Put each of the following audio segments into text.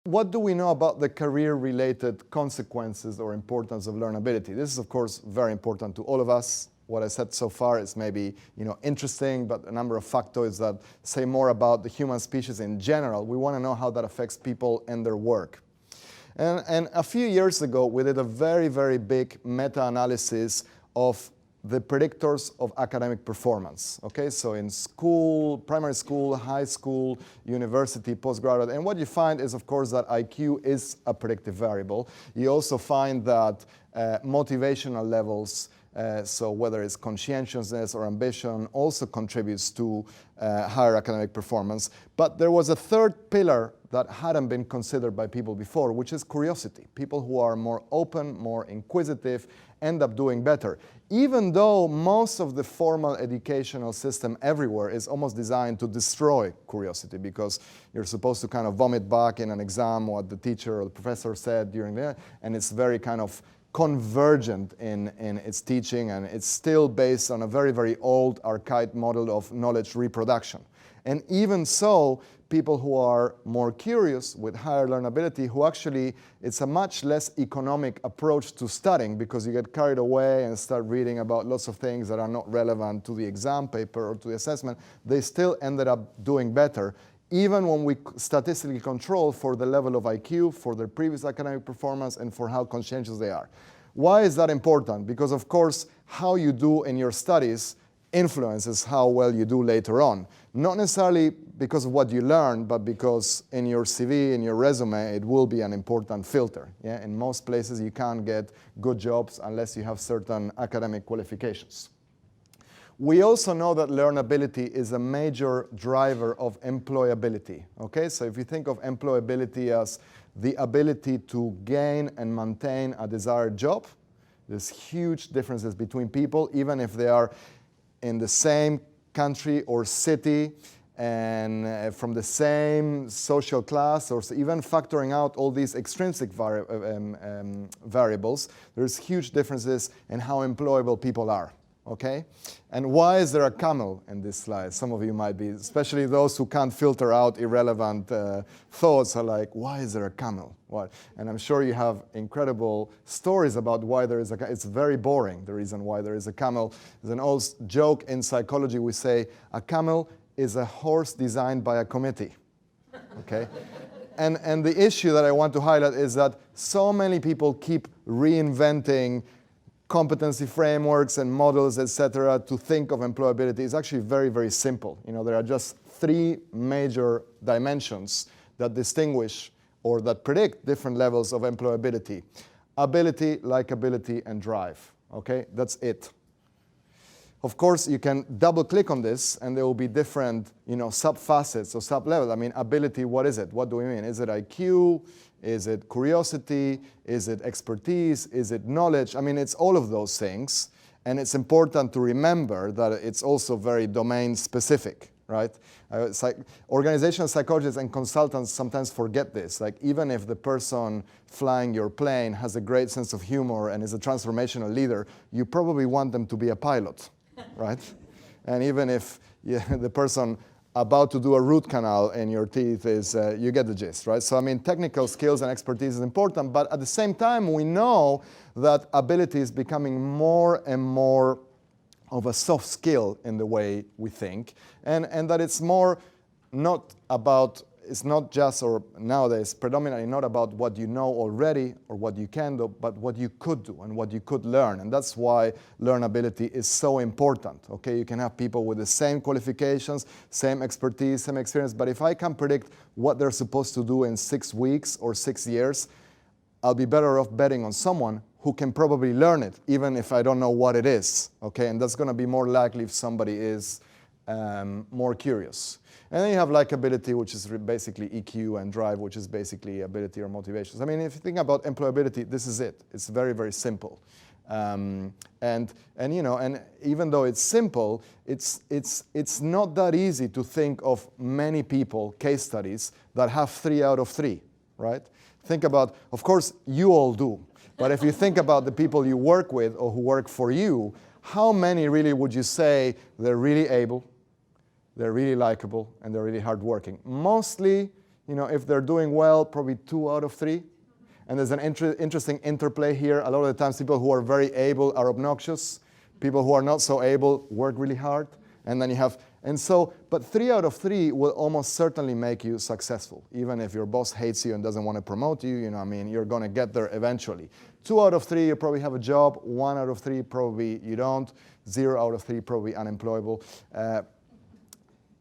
what do we know about the career-related consequences or importance of learnability? This is, of course, very important to all of us. What I said so far is maybe interesting, but a number of factors that say more about the human species in general. We want to know how that affects people and their work. And a few years ago, we did a very, very big meta-analysis of the predictors of academic performance. Okay, so in school, primary school, high school, university, postgraduate, and what you find is, of course, that IQ is a predictive variable. You also find that motivational levels, so whether it's conscientiousness or ambition, also contributes to higher academic performance. But there was a third pillar that hadn't been considered by people before, which is curiosity. People who are more open, more inquisitive, end up doing better. Even though most of the formal educational system everywhere is almost designed to destroy curiosity, because you're supposed to kind of vomit back in an exam what the teacher or the professor said during the, and it's very kind of convergent in its teaching, and it's still based on a very, very old, archaic model of knowledge reproduction. And even so, people who are more curious with higher learnability, who actually, it's a much less economic approach to studying, because you get carried away and start reading about lots of things that are not relevant to the exam paper or to the assessment, they still ended up doing better, even when we statistically control for the level of IQ, for their previous academic performance, and for how conscientious they are. Why is that important? Because, of course, how you do in your studies influences how well you do later on. Not necessarily because of what you learn, but because in your CV, in your resume, it will be an important filter. Yeah? In most places, you can't get good jobs unless you have certain academic qualifications. We also know that learnability is a major driver of employability. Okay? So if you think of employability as the ability to gain and maintain a desired job, there's huge differences between people, even if they are in the same country or city and from the same social class, or even factoring out all these extrinsic variables, there's huge differences in how employable people are. Okay? And why is there a camel in this slide? Some of you might be, especially those who can't filter out irrelevant thoughts, are like, why is there a camel? What? And I'm sure you have incredible stories about why there is a camel. It's very boring, the reason why there is a camel. There's an old joke in psychology. We say a camel is a horse designed by a committee. Okay? And the issue that I want to highlight is that so many people keep reinventing competency frameworks and models, etc., to think of employability. Is actually very, very simple. There are just three major dimensions that distinguish or that predict different levels of employability: ability, likability, and drive. Okay, that's it. Of course, you can double-click on this, and there will be different, sub-facets or sub-levels. I mean, ability, what is it? What do we mean? Is it IQ? Is it curiosity? Is it expertise? Is it knowledge? I mean, it's all of those things. And it's important to remember that it's also very domain-specific, right? Organizational psychologists and consultants sometimes forget this. Like, even if the person flying your plane has a great sense of humor and is a transformational leader, you probably want them to be a pilot, right? And even if the person about to do a root canal in your teeth is, you get the gist, right? So, I mean, technical skills and expertise is important, but at the same time, we know that ability is becoming more and more of a soft skill in the way we think, and that it's more not about, it's not just, or nowadays, predominantly not about what you know already or what you can do, but what you could do and what you could learn. And that's why learnability is so important. Okay, you can have people with the same qualifications, same expertise, same experience, but if I can predict what they're supposed to do in 6 weeks or 6 years, I'll be better off betting on someone who can probably learn it, even if I don't know what it is. Okay, and that's going to be more likely if somebody is more curious. And then you have likability, which is basically EQ, and drive, which is basically ability or motivations. I mean, if you think about employability, this is it. It's very, very simple. And even though it's simple, it's not that easy to think of many people, case studies, that have 3 out of 3, right? Think about, of course, you all do. But if you think about the people you work with or who work for you, how many really would you say they're really able, they're really likable, and they're really hardworking? Mostly, if they're doing well, probably 2 out of 3. And there's an interesting interplay here. A lot of the times people who are very able are obnoxious. People who are not so able work really hard. And then you have, but 3 out of 3 will almost certainly make you successful. Even if your boss hates you and doesn't want to promote you, you're going to get there eventually. 2 out of 3, you probably have a job. 1 out of 3, probably you don't. 0 out of 3, probably unemployable.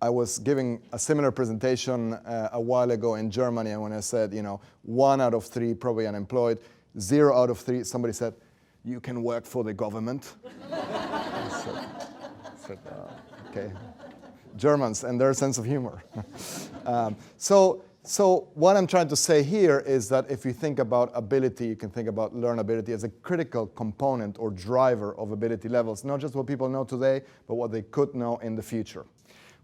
I was giving a similar presentation a while ago in Germany, and when I said, 1 out of 3 probably unemployed, 0 out of 3, somebody said, you can work for the government. I said, okay. Germans and their sense of humor. So what I'm trying to say here is that if you think about ability, you can think about learnability as a critical component or driver of ability levels, not just what people know today, but what they could know in the future.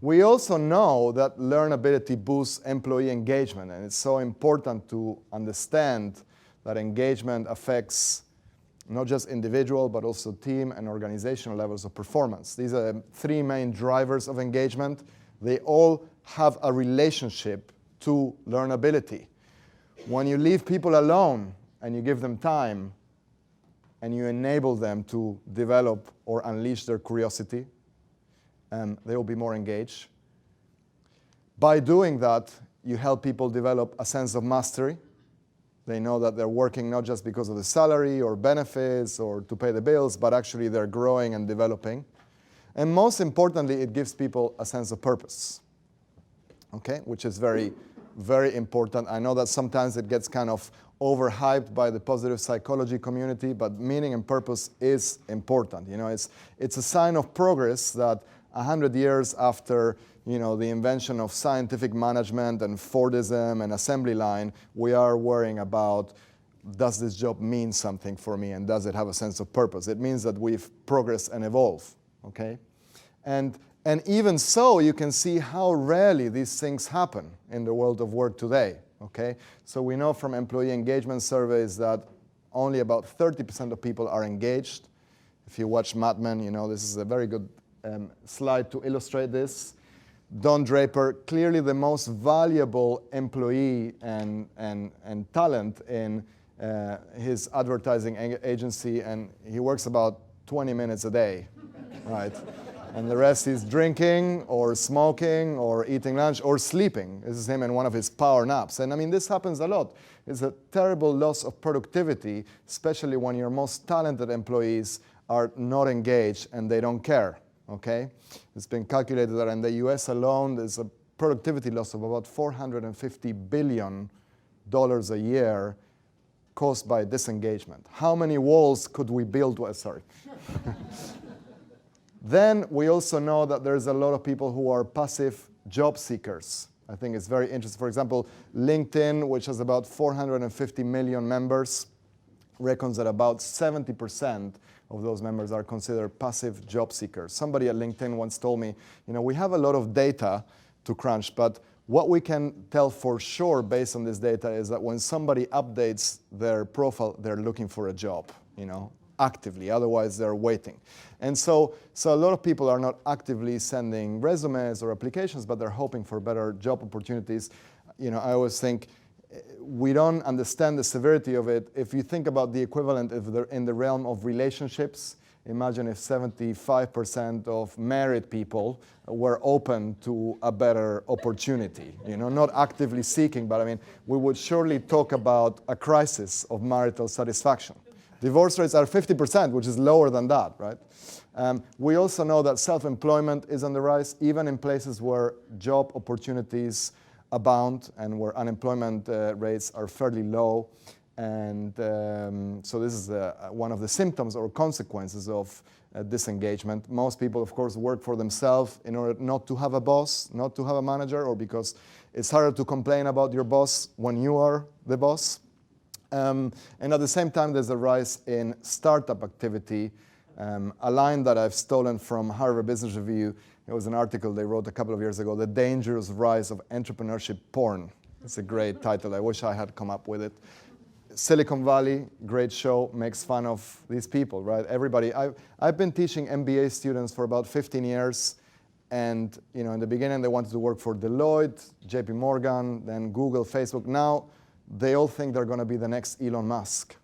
We also know that learnability boosts employee engagement, and it's so important to understand that engagement affects not just individual, but also team and organizational levels of performance. These are 3 main drivers of engagement. They all have a relationship to learnability. When you leave people alone and you give them time and you enable them to develop or unleash their curiosity, they will be more engaged. By doing that, you help people develop a sense of mastery. They know that they're working not just because of the salary or benefits or to pay the bills, but actually they're growing and developing. And most importantly, it gives people a sense of purpose, okay, which is very, very important. I know that sometimes it gets kind of overhyped by the positive psychology community, but meaning and purpose is important. It's a sign of progress that 100 years after the invention of scientific management and Fordism and assembly line, we are worrying about, does this job mean something for me, and does it have a sense of purpose? It means that we've progressed and evolved, okay? And even so, you can see how rarely these things happen in the world of work today, okay? So we know from employee engagement surveys that only about 30% of people are engaged. If you watch Mad Men, this is a very good slide to illustrate this. Don Draper, clearly the most valuable employee and talent in his advertising agency, and he works about 20 minutes a day, right? And the rest is drinking or smoking or eating lunch or sleeping. This is him in one of his power naps. And this happens a lot. It's a terrible loss of productivity, especially when your most talented employees are not engaged and they don't care. Okay, it's been calculated that in the US alone, there's a productivity loss of about $450 billion a year caused by disengagement. How many walls could we build? Well, sorry. Then we also know that there's a lot of people who are passive job seekers. I think it's very interesting. For example, LinkedIn, which has about 450 million members, reckons that about 70% of those members are considered passive job seekers. Somebody at LinkedIn once told me, we have a lot of data to crunch, but what we can tell for sure based on this data is that when somebody updates their profile, they're looking for a job, actively. Otherwise, they're waiting. And so a lot of people are not actively sending resumes or applications, but they're hoping for better job opportunities. I always think, we don't understand the severity of it. If you think about the equivalent in the realm of relationships, imagine if 75% of married people were open to a better opportunity, not actively seeking, but we would surely talk about a crisis of marital satisfaction. Divorce rates are 50%, which is lower than that, right? We also know that self-employment is on the rise, even in places where job opportunities abound and where unemployment rates are fairly low. And so this is one of the symptoms or consequences of disengagement. Most people, of course, work for themselves in order not to have a boss, not to have a manager, or because it's harder to complain about your boss when you are the boss. And at the same time, there's a rise in startup activity. A line that I've stolen from Harvard Business Review. It was an article they wrote a couple of years ago, The Dangerous Rise of Entrepreneurship Porn. It's a great title. I wish I had come up with it. Silicon Valley, great show, makes fun of these people, right? Everybody. I've been teaching MBA students for about 15 years. And in the beginning, they wanted to work for Deloitte, JP Morgan, then Google, Facebook. Now, they all think they're going to be the next Elon Musk.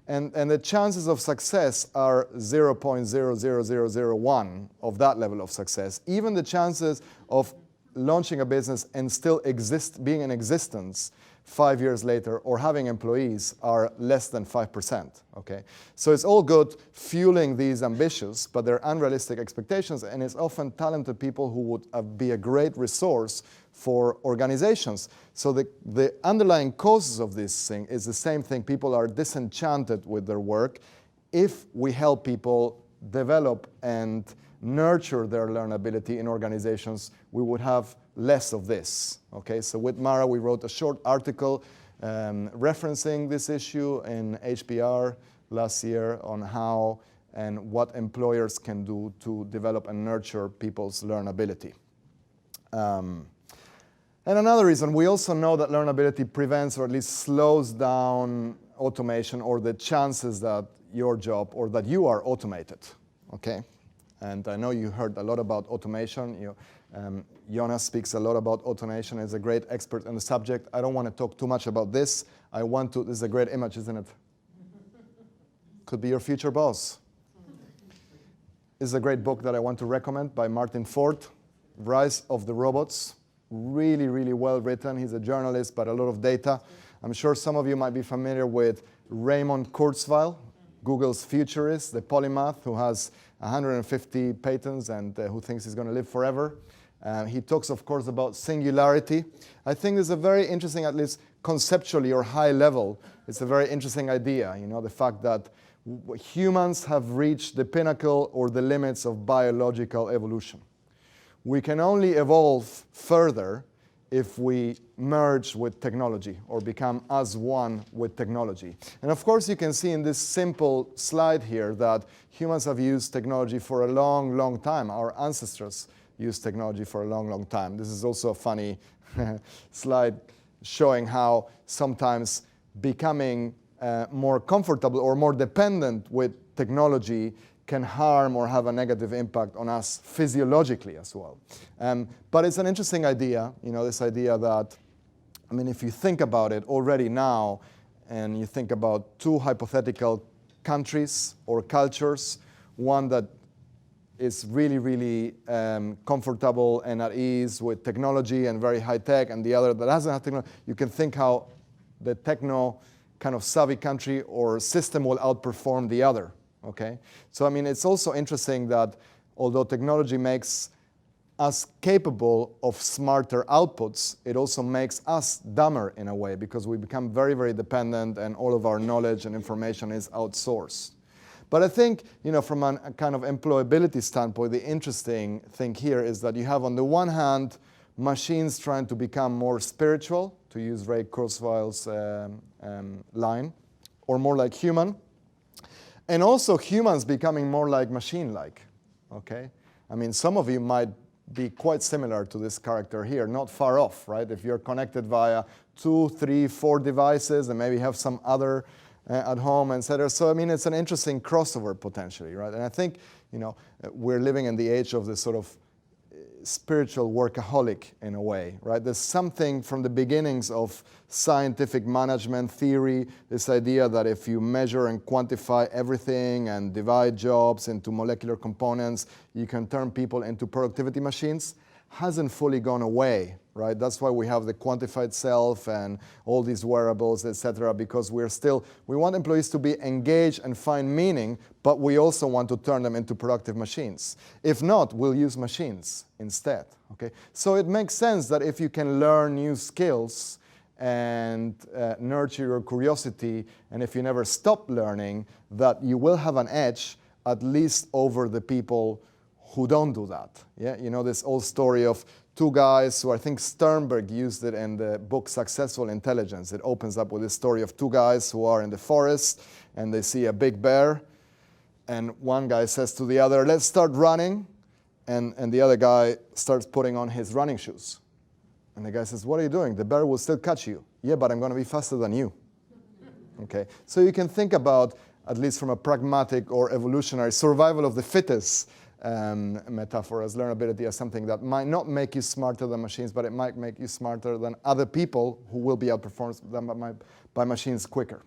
And the chances of success are 0.00001 of that level of success. Even the chances of launching a business and still being in existence 5 years later or having employees are less than 5%, okay? So it's all good fueling these ambitious, but they're unrealistic expectations, and it's often talented people who would be a great resource for organizations. So the underlying causes of this thing is the same thing. People are disenchanted with their work. If we help people develop and nurture their learnability in organizations, we would have less of this. Okay, so with Mara, we wrote a short article referencing this issue in HBR last year on how and what employers can do to develop and nurture people's learnability. And another reason, we also know that learnability prevents or at least slows down automation or the chances that your job or that you are automated. Okay. And I know you heard a lot about automation. Jonas speaks a lot about automation. He's a great expert on the subject. I don't want to talk too much about this. This is a great image, isn't it? Could be your future boss. This is a great book that I want to recommend by Martin Ford, Rise of the Robots. Really, really well written. He's a journalist, but a lot of data. I'm sure some of you might be familiar with Raymond Kurzweil, Google's futurist, the polymath who has 150 patents and who thinks he's going to live forever. He talks, of course, about singularity. I think this is a very interesting, at least conceptually or high level, it's a very interesting idea, the fact that humans have reached the pinnacle or the limits of biological evolution. We can only evolve further if we merge with technology or become as one with technology. And of course, you can see in this simple slide here that humans have used technology for a long, long time. Our ancestors used technology for a long, long time. This is also a funny slide showing how sometimes becoming more comfortable or more dependent with technology can harm or have a negative impact on us physiologically as well. But it's an interesting idea, this idea that, if you think about it already now, and you think about two hypothetical countries or cultures, one that is really, really comfortable and at ease with technology and very high tech, and the other that doesn't have technology, you can think how the techno kind of savvy country or system will outperform the other. Okay, so it's also interesting that although technology makes us capable of smarter outputs, it also makes us dumber in a way because we become very, very dependent and all of our knowledge and information is outsourced. But I think, from a kind of employability standpoint, the interesting thing here is that you have on the one hand machines trying to become more spiritual, to use Ray Kurzweil's line, or more like human. And also humans becoming more like machine-like, okay? Some of you might be quite similar to this character here, not far off, right? If you're connected via 2, 3, 4 devices and maybe have some other at home, etc. So, it's an interesting crossover potentially, right? And I think, we're living in the age of this sort of spiritual workaholic in a way, right? There's something from the beginnings of scientific management theory, this idea that if you measure and quantify everything and divide jobs into molecular components, you can turn people into productivity machines, hasn't fully gone away, right? That's why we have the quantified self and all these wearables, etc., because we want employees to be engaged and find meaning, but we also want to turn them into productive machines. If not, we'll use machines instead, okay? So it makes sense that if you can learn new skills and nurture your curiosity, and if you never stop learning, that you will have an edge, at least over the people who don't do that. Yeah, this old story of two guys who I think Sternberg used it in the book Successful Intelligence. It opens up with this story of two guys who are in the forest and they see a big bear. And one guy says to the other, let's start running. And the other guy starts putting on his running shoes. And the guy says, what are you doing? The bear will still catch you. Yeah, but I'm going to be faster than you. Okay, so you can think about, at least from a pragmatic or evolutionary survival of the fittest metaphor as learnability as something that might not make you smarter than machines, but it might make you smarter than other people who will be outperformed by machines quicker.